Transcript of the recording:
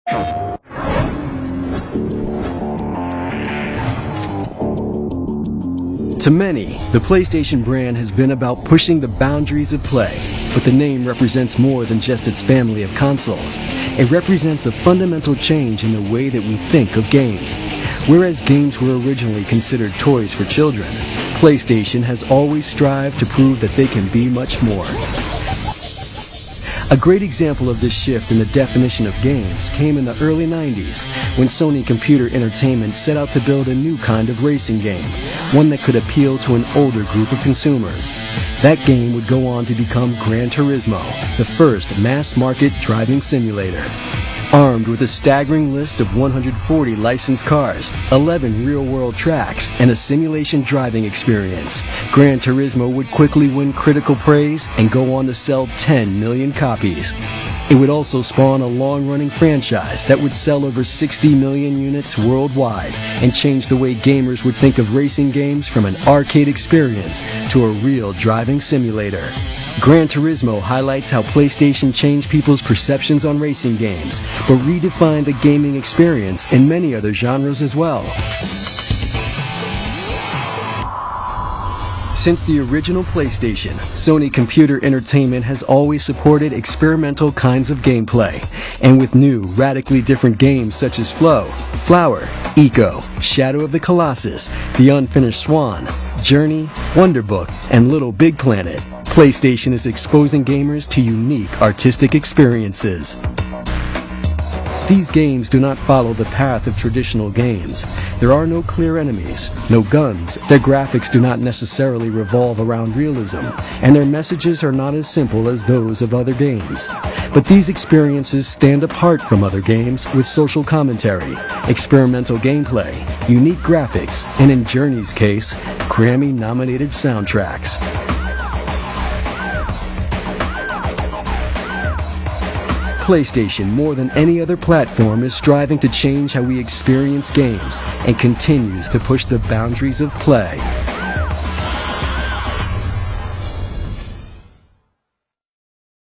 To many, the PlayStation brand has been about pushing the boundaries of play, but the name represents more than just its family of consoles. It represents a fundamental change in the way that we think of games. Whereas games were originally considered toys for children, PlayStation has always strived to prove that they can be much more. A great example of this shift in the definition of games came in the early 90s, when Sony Computer Entertainment set out to build a new kind of racing game, one that could appeal to an older group of consumers. That game would go on to become Gran Turismo, the first mass-market driving simulator. Armed with a staggering list of 140 licensed cars, 11 real-world tracks, and a simulation driving experience, Gran Turismo would quickly win critical praise and go on to sell 10 million copies. It would also spawn a long-running franchise that would sell over 60 million units worldwide and change the way gamers would think of racing games from an arcade experience to a real driving simulator. Gran Turismo highlights how PlayStation changed people's perceptions on racing games, but redefined the gaming experience in many other genres as well. Since the original PlayStation, Sony Computer Entertainment has always supported experimental kinds of gameplay, and with new, radically different games such as Flow, Flower, Eco, Shadow of the Colossus, The Unfinished Swan, Journey, Wonderbook, and Little Big Planet, PlayStation is exposing gamers to unique artistic experiences. These games do not follow the path of traditional games. There are no clear enemies, no guns, their graphics do not necessarily revolve around realism, and their messages are not as simple as those of other games. But these experiences stand apart from other games with social commentary, experimental gameplay, unique graphics, and in Journey's case, Grammy-nominated soundtracks. PlayStation, more than any other platform, is striving to change how we experience games and continues to push the boundaries of play.